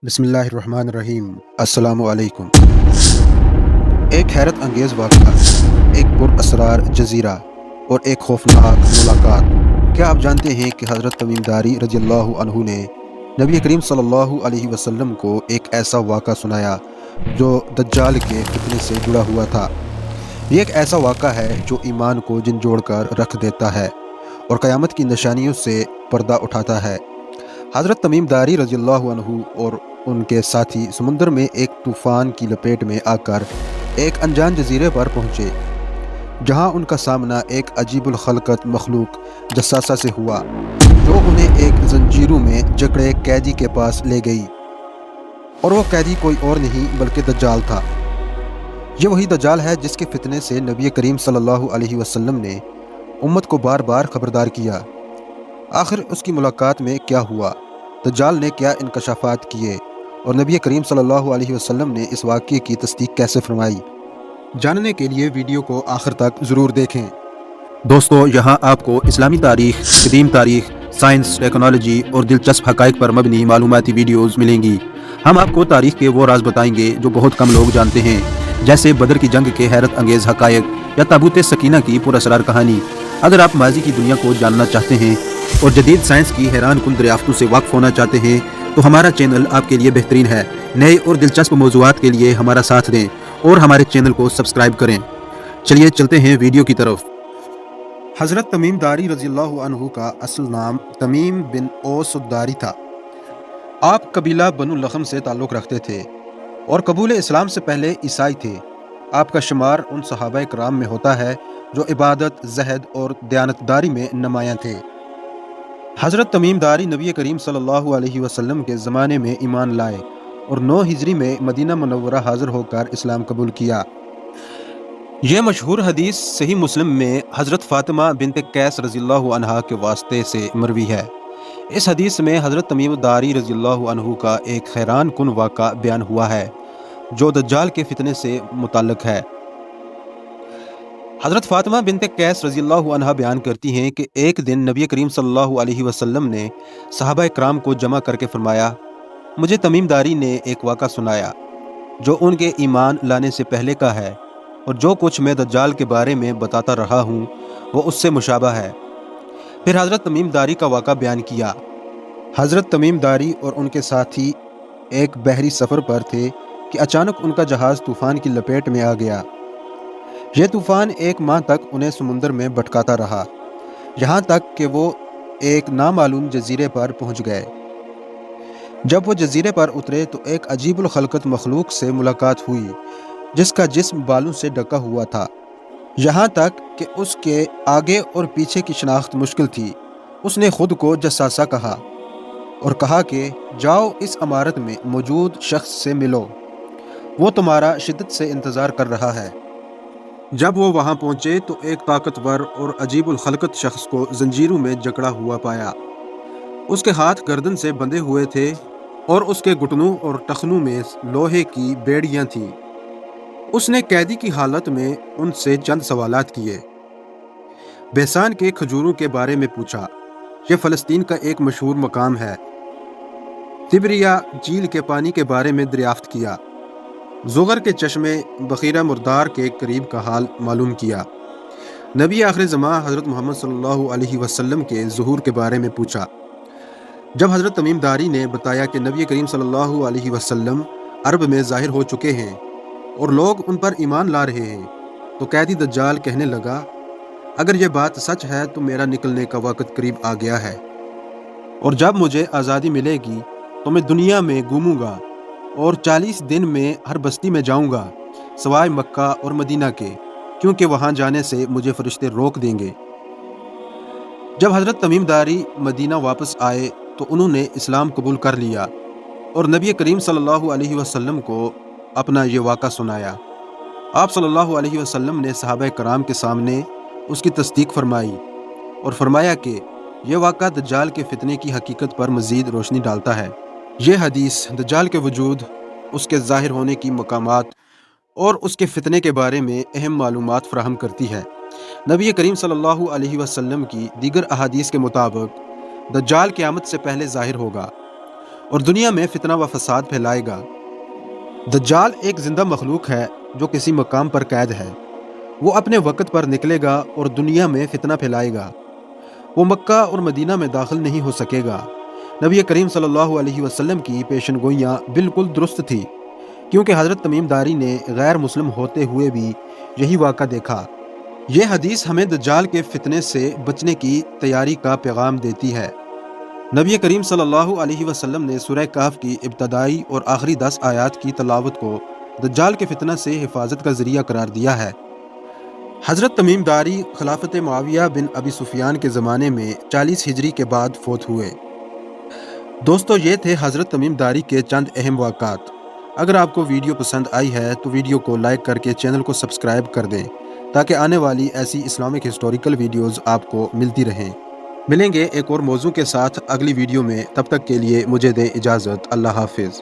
बिस्मिल्लाहिर्रहमानिर्रहीम। अस्सलामु अलैकुम। एक हैरत अंगेज़ वाक़या, एक पुरअसरार जज़ीरा और एक खौफनाक मुलाकात। क्या आप जानते हैं कि हज़रत तमीम दारी रज़ियल्लाहु अन्हु ने नबी करीम सल्लल्लाहु अलैहि वसल्लम को एक ऐसा वाक़ा सुनाया जो दज्जाल के फितने से जुड़ा हुआ था। ये एक ऐसा वाक़ा है जो ईमान को झंझोड़ कर रख देता है और क़यामत की निशानियों से पर्दा उठाता है। हज़रत तमीम दारी रज़ियल्लाहु अन्हु और उनके साथी समुंदर में एक तूफ़ान की लपेट में आकर एक अनजान जजीरे पर पहुँचे, जहाँ उनका सामना एक अजीबुल खलकत मखलूक जस्सासा से हुआ, जो उन्हें एक जंजीरों में जकड़े कैदी के पास ले गई। और वो कैदी कोई और नहीं बल्कि दज्जाल था। ये वही दज्जाल है जिसके फितने से नबी करीम सल्लल्लाहु अलैहि वसल्लम ने उम्मत को बार बार खबरदार किया। आखिर उसकी मुलाकात में क्या हुआ, दज्जाल ने क्या इंकशाफात किए और नबी करीम सल्लल्लाहु अलैहि वसल्लम ने इस वाक़ये की तस्दीक कैसे फरमाई, जानने के लिए वीडियो को आखिर तक ज़रूर देखें। दोस्तों, यहाँ आपको इस्लामी तारीख़, कदीम तारीख़, साइंस, टेक्नोलॉजी और दिलचस्प हक़ाइक़ पर मबनी मालूमाती वीडियोज़ मिलेंगी। हम आपको तारीख़ के वो राज बताएंगे जो बहुत कम लोग जानते हैं, जैसे बदर की जंग के हैरत अंगेज़ हक़ाइक़ या ताबूत सकीना की पुरअसरार कहानी। अगर आप माजी की दुनिया को जानना चाहते हैं और जदीद साइंस की हैरान कुन दरियाफ्तों से वाक़ होना चाहते हैं तो हमारा चैनल आपके लिए बेहतरीन है। नए और दिलचस्प मौज़ूआत के लिए हमारा साथ दें और हमारे चैनल को सब्सक्राइब करें। चलिए चलते हैं वीडियो की तरफ। हज़रत तमीम दारी रज़ियल्लाहु अन्हु का असल नाम तमीम बिन औस दारी था। आप कबीला बनु लखम से ताल्लुक़ रखते थे और कबूल इस्लाम से पहले ईसाई थे। आपका शुमार उन सहाबा कराम में होता है जो इबादत, ज़हद और दयानतदारी में नुमायाँ थे। हज़रत तमीम दारी नबी करीम सल्लल्लाहु अलैहि वसल्लम के ज़माने में ईमान लाए और 9 हिजरी में मदीना मुनव्वरा हाज़िर होकर इस्लाम कबूल किया। यह मशहूर हदीस सही मुस्लिम में हज़रत फ़ातिमा बिनत कैस रज़ियल्लाहु अन्हा के वास्ते से मरवी है। इस हदीस में हज़रत तमीम दारी रज़ियल्लाहु अन्हु का एक हैरान कुन वाक़ा बयान हुआ है जो दज्जाल के फितने से मुताल्लिक़ है। हज़रत फ़ातिमा बिनत कैस रज़ियल्लाहु अन्हा बयान करती हैं कि एक दिन नबी करीम सल्लल्लाहु अलैहि वसल्लम ने सहाबा कराम को जमा करके फरमाया, मुझे तमीम दारी ने एक वाक़ा सुनाया जो उनके ईमान लाने से पहले का है, और जो कुछ मैं दज्जाल के बारे में बताता रहा हूँ वो उससे मुशाबा है। फिर हज़रत तमीम दारी का वाक़ा बयान किया। हज़रत तमीम दारी और उनके साथी एक बहरी सफ़र पर थे कि अचानक उनका जहाज़ तूफ़ान की लपेट में आ गया। यह तूफ़ान 1 माह तक उन्हें समुंदर में भटकाता रहा, यहाँ तक कि वो एक नामालूम जजीरे पर पहुँच गए। जब वो जजीरे पर उतरे तो एक अजीबुल खलकत मखलूक से मुलाकात हुई जिसका जिस्म बालों से ढका हुआ था, यहाँ तक कि उसके आगे और पीछे की शनाख्त मुश्किल थी। उसने खुद को जस्सासा कहा और कहा कि जाओ इस इमारत में मौजूद शख्स से मिलो, वो तुम्हारा शिद्दत से इंतज़ार कर रहा है। जब वो वहाँ पहुँचे तो एक ताकतवर और अजीबुल खलकत शख्स को जंजीरों में जकड़ा हुआ पाया। उसके हाथ गर्दन से बंधे हुए थे और उसके घुटनों और टखनों में लोहे की बेड़ियाँ थीं। उसने कैदी की हालत में उनसे चंद सवालात किए। बेहसान के खजूरों के बारे में पूछा। यह फ़लस्तीन का एक मशहूर मकाम है। तिबरिया झील के पानी के बारे में दरियाफ्त किया। ज़ुगर के चश्मे बखीरा मुर्दार के करीब का हाल मालूम किया। नबी आखिर ज़मां हज़रत मोहम्मद सल्लल्लाहु अलैहि वसल्लम के ज़ुहूर के बारे में पूछा। जब हज़रत तमीम दारी ने बताया कि नबी करीम सल्लल्लाहु अलैहि वसल्लम अरब में ज़ाहिर हो चुके हैं और लोग उन पर ईमान ला रहे हैं, तो कैदी दज्जाल कहने लगा, अगर यह बात सच है तो मेरा निकलने का वक़्त करीब आ गया है, और जब मुझे आज़ादी मिलेगी तो मैं दुनिया में घूमूंगा और 40 दिन में हर बस्ती में जाऊंगा सवाए मक्का और मदीना के, क्योंकि वहां जाने से मुझे फरिश्ते रोक देंगे। जब हज़रत तमीम दारी मदीना वापस आए तो उन्होंने इस्लाम कबूल कर लिया और नबी करीम सल्लल्लाहु अलैहि वसल्लम को अपना ये वाक़ा सुनाया। आप सल्लल्लाहु अलैहि वसल्लम ने सहाबा कराम के सामने उसकी तस्दीक फरमाई और फरमाया कि यह वाक़ा दज्जाल के फितने की हकीकत पर मज़ीद रोशनी डालता है। यह हदीस दज्जाल के वजूद, उसके ज़ाहिर होने की मकामात और उसके फितने के बारे में अहम मालूमात फ़राहम करती है। नबी करीम सल्लल्लाहु अलैहि वसल्लम की दीगर अहादीस के मुताबिक दज्जाल क़यामत से पहले ज़ाहिर होगा اور دنیا میں فتنہ و فساد پھیلائے گا۔ دجال ایک زندہ مخلوق ہے جو کسی مقام پر قید ہے۔ وہ اپنے وقت پر نکلے گا اور دنیا میں فتنہ پھیلائے گا۔ وہ مکہ اور مدینہ میں داخل نہیں ہو سکے گا۔ نبی کریم صلی اللہ علیہ وسلم کی پیشن گوئیاں بالکل درست تھی، کیونکہ حضرت تمیم داری نے غیر مسلم ہوتے ہوئے بھی یہی واقعہ دیکھا۔ یہ حدیث ہمیں دجال کے فتنے سے بچنے کی تیاری کا پیغام دیتی ہے۔ نبی کریم صلی اللہ علیہ وسلم نے سورہ کہف کی ابتدائی اور آخری 10 آیات کی تلاوت کو دجال کے فتنہ سے حفاظت کا ذریعہ قرار دیا ہے۔ حضرت تمیم داری خلافت معاویہ بن ابی سفیان کے زمانے میں 40 ہجری کے بعد فوت ہوئے۔ دوستو، یہ تھے حضرت تمیم داری کے چند اہم واقعات۔ اگر آپ کو ویڈیو پسند آئی ہے تو ویڈیو کو لائک کر کے چینل کو سبسکرائب کر دیں تاکہ آنے والی ایسی اسلامک ہسٹوریکل ویڈیوز آپ کو ملتی رہیں۔ ملیں گے ایک اور موضوع کے ساتھ اگلی ویڈیو میں، تب تک کے لیے مجھے دیں اجازت۔ اللہ حافظ۔